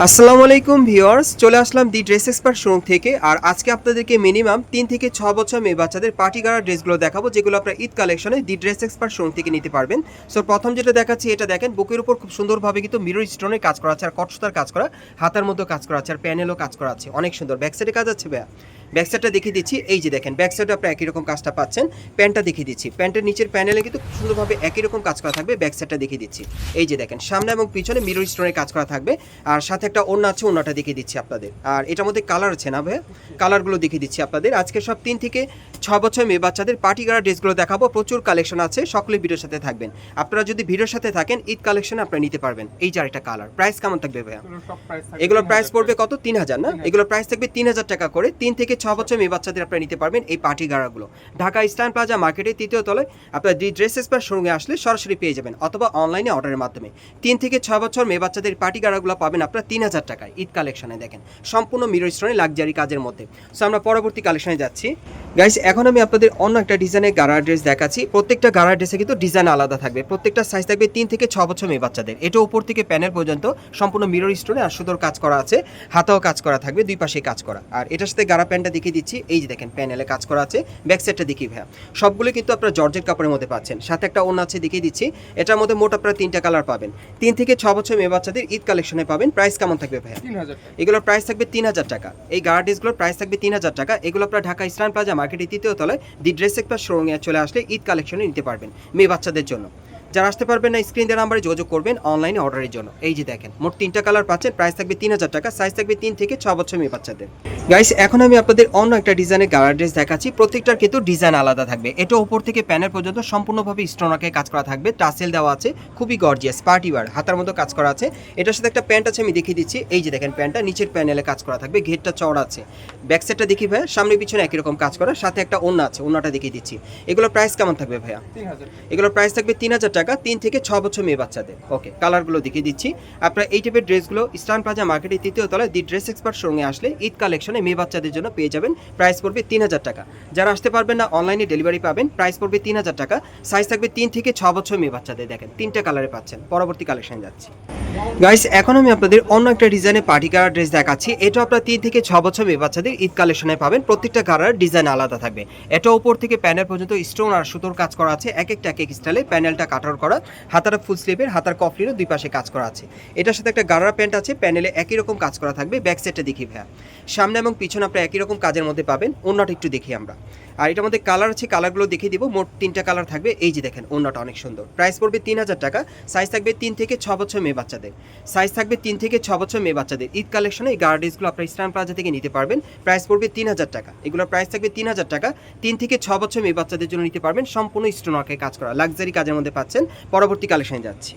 আসসালামু আলাইকুম ভিউয়ার্স, চলে আসলাম দি ড্রেস এক্সপার্ট শোরুম থেকে। আর আজকে আপনাদেরকে মিনিমাম 3 থেকে 6 বছর মেয়ে বাচ্চাদের পার্টি গাড়া ড্রেসগুলো দেখাবো, যেগুলো আপনারা ঈদ কালেকশনে দি ড্রেস এক্সপার্ট শোরুম থেকে নিতে পারবেন। সো প্রথম যেটা দেখাচ্ছি, এটা দেখেন বুকের উপর খুব সুন্দরভাবে কিন্তু মিরর স্টোনের কাজ করা আছে, আর কটসুতার কাজ করা, হাতার মধ্যে কাজ করা আছে, আর প্যানেলও কাজ করা আছে, অনেক সুন্দর। ব্যাক সাইডে কাজ আছে ভাইয়া, ব্যাক সাইডটা দেখিয়ে দিচ্ছি। এই যে দেখেন ব্যাক সাইডে আপনি একই রকম কাজটা পাচ্ছেন। প্যান্টটা দেখিয়ে দিচ্ছি, প্যান্টের নিচের প্যানেলে কিন্তু খুব সুন্দরভাবে একই রকম কাজ করা থাকবে। ব্যাক সাইডটা দেখিয়ে দিচ্ছি। এই যে দেখেন সামনে এবং পিছনে মিরর স্টোনের কাজ করা থাকবে, আর সাথে একটা ওড়না আছে, ওড়নাটা দেখিয়ে দিচ্ছি আপনাদের। আর এটার মধ্যে কালার আছে না ভাই, কালারগুলো দেখিয়ে দিচ্ছি আপনাদের। আজকে সব 3 থেকে 6 বছর মেয়ে বাচ্চাদের পার্টি গাড়া ড্রেসগুলো দেখাবো। প্রচুর কালেকশন আছে, সকলে ভিডিওর সাথে থাকবেন। আপনারা যদি ভিডিওর সাথে থাকেন, ঈদ কালেকশন আপনারা নিতে পারবেন। এই যে আরেকটা কালার, প্রাইস কেমন থাকবে ভাইয়া? এগুলোর প্রাইস পড়বে কত? 3000 না? এগুলোর প্রাইস থাকবে 3000 টাকা করে। 3 থেকে 6 বছর মেয়ে বাচ্চাদের আপনারা নিতে পারবেন এই পার্টি গাড়াগুলো। ঢাকা ইস্টার্ন প্লাজা মার্কেটের 3য় তলায় আপনারা দি ড্রেস এক্সপার্ট শোরুমে আসলে সরাসরি পেয়ে যাবেন, অথবা অনলাইনে অর্ডারের মাধ্যমে। 3 থেকে 6 বছর মেয়ে বাচ্চাদের পার্টি গাড়াগুলো পাবেন আপনারা 3000 টাকায় ঈদ কালেকশনে। দেখেন সম্পূর্ণ মিরর স্টোনে লাক্সারি কাজের মধ্যে। সো আমরা পরবর্তী কালেকশনে যাচ্ছি। গাইস, এখন আমি আপনাদের অন্য একটা ডিজাইনের গাড়া ড্রেস দেখাচ্ছি। প্রত্যেকটা গাড়া ড্রেসে কিন্তু ডিজাইন আলাদা থাকবে। প্রত্যেকটা সাইজ থাকবে 3 থেকে 6 বছর মেয়ে বাচ্চাদের। এটা উপর থেকে প্যানেল পর্যন্ত সম্পূর্ণ মিরর স্টোনে আর সুতোর কাজ করা আছে, হাতাও কাজ করা থাকবে, দুই পাশে কাজ করা। আর এটার সাথে গাড়া প্যান্টটা দেখিয়ে দিচ্ছি। এই যে দেখেন প্যানেলে কাজ করা আছে, ব্যাক সাইডটা দেখি ভাইয়া। সবগুলো কিন্তু আপনারা জর্জেট কাপড়ের মধ্যে পাচ্ছেন, সাথে একটা ওড়না আছে দেখিয়ে দিচ্ছি। এটার মধ্যে মোট আপনারা 3টা কালার পাবেন। 3 থেকে 6 বছর মেয়ে বাচ্চাদের ঈদ কালেকশনে পাবেন। প্রাইস কেমন থাকবে ভাইয়া? 3000 টাকা। এগুলোর প্রাইস থাকবে 3000 টাকা। এই গাড়া ড্রেসগুলোর প্রাইস থাকবে 3000 টাকা। এগুলো আপনারা ঢাকা ইস্টার্ন প্লাজা মার্কেটের 3য় তলায় দি ড্রেস এক্সপার্ট শোরুমে চলে আসলে ঈদ কালেকশনে নিতে পারবেন মেয়ে বাচ্চাদের জন্য। যারা আসতে পারবেন না, স্ক্রিন দেওয়া নাম্বারে যোগাযোগ করবেন অনলাইনে অর্ডারের জন্য। এই যে দেখেন মোট 3টা কালার পাচ্ছেন, প্রাইস থাকবে 3000 টাকা। সাইজ থাকবে 3 থেকে 6 বছর মেয়ে বাচ্চাদের। গাইস, এখন আমি আপনাদের অন্য একটা ডিজাইনের গাড়া ড্রেস দেখাচ্ছি। প্রত্যেকটার কিন্তু ডিজাইন আলাদা থাকবে। এটা উপর থেকে প্যানেল পর্যন্ত সম্পূর্ণভাবে স্টোনাকে কাজ করা থাকবে, টাসেল দেওয়া আছে, খুবই গর্জিয়াস পার্টি ওয়্যার, হাতার মতো কাজ করা আছে। এটার সাথে একটা প্যান্ট আছে, আমি দেখিয়ে দিচ্ছি। এই যে দেখেন প্যান্টটা নিচের প্যানেলে কাজ করা থাকবে, ঘেরটা চওড়া আছে। ব্যাক সাইডটা দেখি ভাইয়া, সামনে পিছনে একই রকম কাজ করা, সাথে একটা ওড়না আছে, ওড়নাটা দেখিয়ে দিচ্ছি। এগুলোর প্রাইস কেমন থাকবে ভাইয়া? 3000। এগুলোর প্রাইস থাকবে 3000 টাকা। 3 থেকে 6 বছর মেয়ে বাচ্চাদের। ওকে, কালারগুলো দেখিয়ে দিচ্ছি। আপনারা এই টাইপের ড্রেসগুলো ইস্টার্ন প্লাজা মার্কেটের 3য় তলায় দি ড্রেস এক্সপার্ট শোরুমে আসলে ঈদ কালেকশনে মেয়ে বাচ্চাদের জন্য পেয়ে যাবেন। প্রাইস পড়বে 3000 টাকা। যারা আসতে পারবেন না, অনলাইনে ডেলিভারি পাবেন। প্রাইস পড়বে 3000 টাকা। সাইজ থাকবে 3 থেকে 6 বছর মেয়ে বাচ্চাদের। দেখেন 3টা কালারে পাচ্ছেন। পরবর্তী কালেকশন যাচ্ছি। গাইস, এখন আমি আপনাদের অন্য একটা ডিজাইনের পার্টি গাড়া ড্রেস দেখাচ্ছি। এটা আপনারা 3 থেকে 6 বছর মেয়ে বাচ্চাদের ঈদ কালেকশনে পাবেন। প্রত্যেকটা গাড়ার ডিজাইন আলাদা থাকবে। এটা উপর থেকে প্যানেল পর্যন্ত স্টোন আর সুতোর কাজ করা আছে, এক একটা এক এক স্টাইলে প্যানেলটা কাটার করা, হাতাটা ফুল স্লিভের, হাতার কফলিরও দুই পাশে কাজ করা আছে। এটার সাথে একটা গাড়া প্যান্ট আছে, প্যানেলে একই রকম কাজ করা থাকবে। ব্যাক সাইডটা দেখি ভাইয়া, সামনে এবং পিছনে আপনারা একই রকম কাজের মধ্যে পাবেন। ওড়নাটা একটু দেখি আমরা। আর এটার মধ্যে কালার আছে, কালারগুলো দেখিয়ে দিব। মোট 3টা কালার থাকবে। এই যে দেখেন ওড়নাটা অনেক সুন্দর। প্রাইস পড়বে 3000 টাকা। সাইজ থাকবে 3 থেকে 6 বছর মেয়ে বাচ্চাদের। সাইজ থাকবে 3 থেকে 6 বছর মেয়ে বাচ্চাদের। ঈদ কালেকশনে এই গাড়া ড্রেসগুলো আপনারা ইস্টার্ন প্লাজা থেকে নিতে পারবেন। প্রাইস পড়বে 3000 টাকা। এগুলোর প্রাইস থাকবে 3000 টাকা। 3 থেকে 6 বছর মেয়ে বাচ্চাদের জন্য নিতে পারবেন। সম্পূর্ণ স্টোনওয়ার্কে কাজ করা লাক্সারি কাজের মধ্যে পাচ্ছেন। পরবর্তী কালেকশনে যাচ্ছি।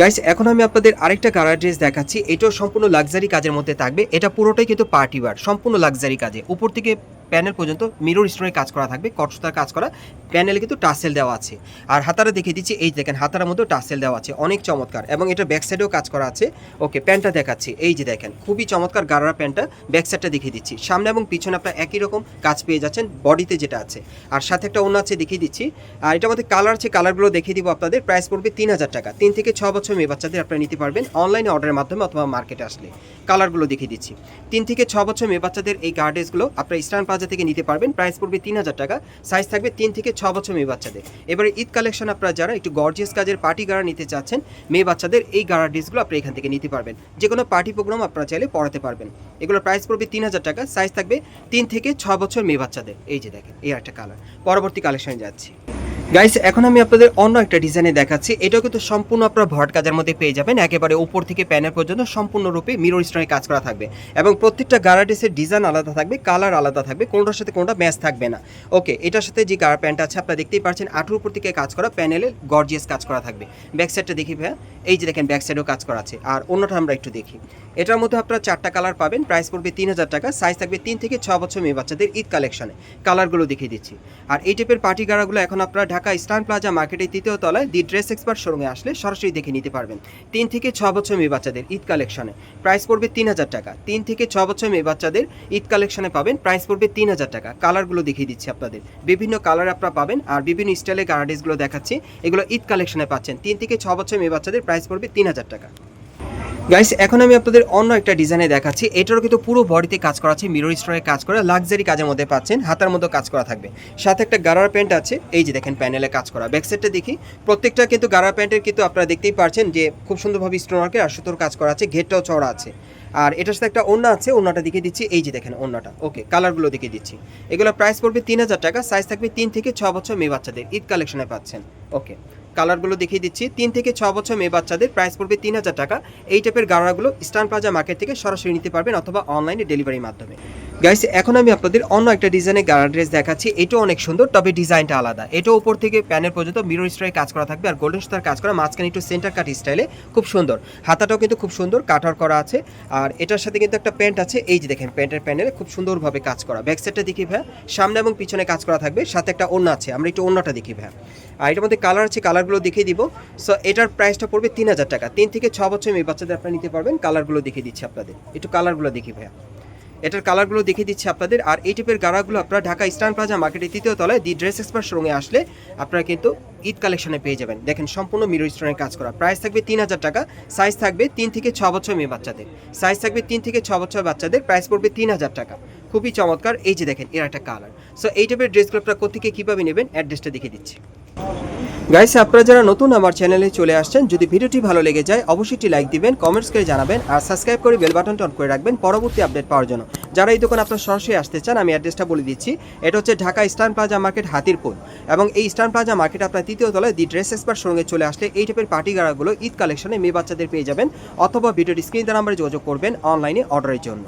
গাইস, এখন আমি আপনাদের আরেকটা গাড়া ড্রেস দেখাচ্ছি। এটাও সম্পূর্ণ লাক্সারি কাজের মধ্যে থাকবে। এটা পুরোটাই কিন্তু পার্টি ওয়্যার, সম্পূর্ণ লাক্সারি কাজে। উপর থেকে প্যানেল পর্যন্ত মিরর স্টোনের কাজ করা থাকবে, কটসুতার কাজ করা, প্যানেলে কিন্তু টাসেল দেওয়া আছে। আর হাতারা দেখিয়ে দিচ্ছি। এই দেখেন হাতার মধ্যে টাসেল দেওয়া আছে, অনেক চমৎকার। এবং এটা ব্যাক সাইডেও কাজ করা আছে। ওকে, প্যান্টটা দেখাচ্ছি। এই যে দেখেন খুবই চমৎকার গাড়া প্যান্টটা। ব্যাক সাইডটা দেখিয়ে দিচ্ছি। সামনে এবং পিছনে আপনারা একই রকম কাজ পেয়ে যাচ্ছেন, বডিতে যেটা আছে। আর সাথে একটা ওড়না আছে, দেখিয়ে দিচ্ছি। আর এটার মধ্যে কালার আছে, কালারগুলো দেখিয়ে দিব আপনাদের। প্রাইস পড়বে 3000 টাকা। 3 থেকে 6 বছর মেয়ে বাচ্চাদের আপনারা নিতে পারবেন অনলাইনে অর্ডারের মাধ্যমে, অথবা মার্কেটে আসলে। কালারগুলো দেখিয়ে দিচ্ছি। 3 থেকে 6 বছর মেয়ে বাচ্চাদের এই গাড়া ড্রেসগুলো আপনারা ইস্টার্ন প্লাজা থেকে নিতে পারবেন। প্রাইস পড়বে 3000 টাকা। সাইজ থাকবে 3 থেকে 6 বছর মেয়ে বাচ্চাদের। এবারে ঈদ কালেকশন আপনারা যারা একটু গর্জিয়াস কাজের পার্টি গাড়া নিতে চাচ্ছেন মেয়ে বাচ্চাদের, এই গাড়া ড্রেসগুলো আপনারা এখান থেকে নিতে পারবেন। যে কোনো পার্টি প্রোগ্রাম আপনারা চাইলে পড়াতে পারবেন। এগুলোর প্রাইস পড়বে 3000 টাকা। সাইজ থাকবে 3 থেকে 6 বছর মেয়ে বাচ্চাদের। এই যে দেখেন এই একটা কালার। পরবর্তী কালেকশনে যাচ্ছি। গাইস, এখন আমি আপনাদের অন্য একটা ডিজাইনে দেখাচ্ছি। এটাও কিন্তু সম্পূর্ণ আপনারা ভট কাজের মধ্যে পেয়ে যাবেন। একেবারে উপর থেকে প্যানেল পর্যন্ত সম্পূর্ণরূপে মিরর স্টোনে কাজ করা থাকবে। এবং প্রত্যেকটা গাড়া ড্রেসের ডিজাইন আলাদা থাকবে, কালার আলাদা থাকবে, কোনোটার সাথে কোনোটা ম্যাচ থাকবে না। ওকে, এটার সাথে যে গাড়া প্যান্ট আছে আপনারা দেখতেই পাচ্ছেন, আঁটুর উপর থেকে কাজ করা, প্যানেলে গর্জিয়াস কাজ করা থাকবে। ব্যাক সাইডটা দেখি ভাইয়া। এই যে দেখেন ব্যাক সাইডেও কাজ করা আছে। আর অন্যটা আমরা একটু দেখি। এটার মধ্যে আপনারা 4টা কালার পাবেন। প্রাইস পড়বে 3000 টাকা। সাইজ থাকবে 3 থেকে 6 বছর মেয়ে বাচ্চাদের ঈদ কালেকশনে। কালারগুলো দেখিয়ে দিচ্ছি। আর এই টাইপের পার্টি গাড়াগুলো এখন আপনারা ঢাকা ইস্টার্ন প্লাজা মার্কেটের 3য় তলায় দি ড্রেস এক্সপার্ট শোরুমে আসলে সরাসরি দেখে নিতে পারবেন। 3 থেকে 6 বছর মেয়ে বাচ্চাদের ঈদ কালেকশনে। প্রাইস পড়বে 3000 টাকা। 3 থেকে 6 বছর মেয়ে বাচ্চাদের ঈদ কালেকশনে পাবেন। প্রাইস পড়বে 3000 টাকা। কালারগুলো দেখিয়ে দিচ্ছি আপনাদের। বিভিন্ন কালার আপনারা পাবেন। আর বিভিন্ন স্টাইলের গাড়া ড্রেসগুলো দেখাচ্ছি। এগুলো ঈদ কালেকশনে পাচ্ছেন। 3 থেকে 6 বছর মেয়ে বাচ্চাদের। প্রাইস পড়বে 3000 টাকা। গাইস এখন আমি আপনাদের অন্য একটা ডিজাইনে দেখাচ্ছি। এটারও কিন্তু পুরো বডিতে কাজ করা আছে, মিরর স্টোনের কাজ করা, লাক্সারি কাজের মধ্যে পাচ্ছেন, হাতার মতো কাজ করা থাকবে। সাথে একটা গারার প্যান্ট আছে, এই যে দেখেন প্যানেলে কাজ করা। ব্যাক সাইডটা দেখি, প্রত্যেকটা কিন্তু গারার প্যান্টের কিন্তু আপনারা দেখতেই পারছেন যে খুব সুন্দরভাবে স্টোন ওয়ার্কের আর সুতোর কাজ করা আছে, ঘেরটাও চওড়া আছে। আর এটার সাথে একটা ওড়না আছে, ওড়নাটা দেখিয়ে দিচ্ছি, এই যে দেখেন ওড়নাটা। ওকে, কালারগুলো দেখিয়ে দিচ্ছি। এগুলো প্রাইস পড়বে 3000 টাকা, সাইজ থাকবে 3 থেকে 6 বছর মেয়ে বাচ্চাদের, ঈদ কালেকশনে পাচ্ছেন। ওকে, কালারগুলো দেখিয়ে দিচ্ছি। 3 থেকে 6 বছর মেয়ে বাচ্চাদের প্রাইস পড়বে 3000 টাকা। এই টাইপের গাড়াগুলো স্টান প্লাজা মার্কেট থেকে সরাসরি নিতে পারবেন অথবা অনলাইনে ডেলিভারির মাধ্যমে। গাইস এখন আমি আপনাদের অন্য একটা ডিজাইনের গাড়া ড্রেস দেখাচ্ছি। এটাও অনেক সুন্দর, তবে ডিজাইনটা আলাদা। এটা উপর থেকে প্যানেল পর্যন্ত মিরর স্টাইলে কাজ করা থাকবে আর গোল্ডেন সুতার কাজ করা, মাঝখানে একটু সেন্টার কাট স্টাইলে, খুব সুন্দর। হাতাটাও কিন্তু খুব সুন্দর কাটার করা আছে। আর এটার সাথে কিন্তু একটা প্যান্ট আছে, এই যে দেখেন প্যান্টের প্যানেলে খুব সুন্দরভাবে কাজ করা। ব্যাক সাইডটা দেখি ভাই, সামনে এবং পিছনে কাজ করা থাকবে, সাথে একটা ওড়না আছে। আমরা একটু ওড়নাটা দেখি ভাই। আর এটার মধ্যে কালার আছে, কালারগুলো দেখিয়ে দিব। সো এটার প্রাইসটা পড়বে 3000 টাকা। 3 থেকে 6 বছর মেয়ে বাচ্চাদের আপনারা নিতে পারবেন। কালারগুলো দেখিয়ে দিচ্ছি আপনাদের, একটু কালারগুলো দেখি ভাইয়া। এটার কালারগুলো দেখিয়ে দিচ্ছি আপনাদের। আর এই টাইপের গাড়াগুলো আপনারা ঢাকা ইস্টার্ন প্লাজা মার্কেটের 3য় তলায় দি ড্রেস এক্সপার্ট শোরুমে আসলে আপনারা কিন্তু ঈদ কালেকশনে পেয়ে যাবেন। দেখেন সম্পূর্ণ মিরর স্টোনের কাজ করা। প্রাইস থাকবে 3000 টাকা, সাইজ থাকবে 3 থেকে 6 বছর মেয়ে বাচ্চাদের, সাইজ থাকবে 3 থেকে 6 বছর বাচ্চাদের, প্রাইস পড়বে 3000 টাকা। খুবই চমৎকার, এই যে দেখেন এর একটা কালার। সো এই টাইপের ড্রেসগুলো আপনারা কোথেকে কীভাবে নেবেন অ্যাড্রেসটা দেখিয়ে দিচ্ছি। গাইস আপনারা যারা নতুন আমার চ্যানেলে চলে আসছেন, যদি ভিডিওটি ভালো লেগে যায় অবশ্যই একটি লাইক দিবেন, কমেন্টস করে জানাবেন আর সাবস্ক্রাইব করে বেল বাটনটা অন করে রাখবেন পরবর্তী আপডেট পাওয়ার জন্য। যারা এই দোকানে আপনারা সরাসরি আসতে চান, আমি অ্যাড্রেসটা বলে দিচ্ছি। এটা হচ্ছে Dhaka Eastern Plaza market, Hatirpool. এবং এই ইস্টার্ন প্লাজা মার্কেট আপনার 3য় তলায় দি ড্রেস এক্সপার্ট শোরুমে চলে আসলে এই টাইপের পার্টি গাড়াগুলো ঈদ কালেকশনে মেয়ে বাচ্চাদের পেয়ে যাবেন, অথবা ভিডিওর স্ক্রিন দ্বারা নাম্বারে যোগাযোগ করবেন অনলাইনে অর্ডারের জন্য।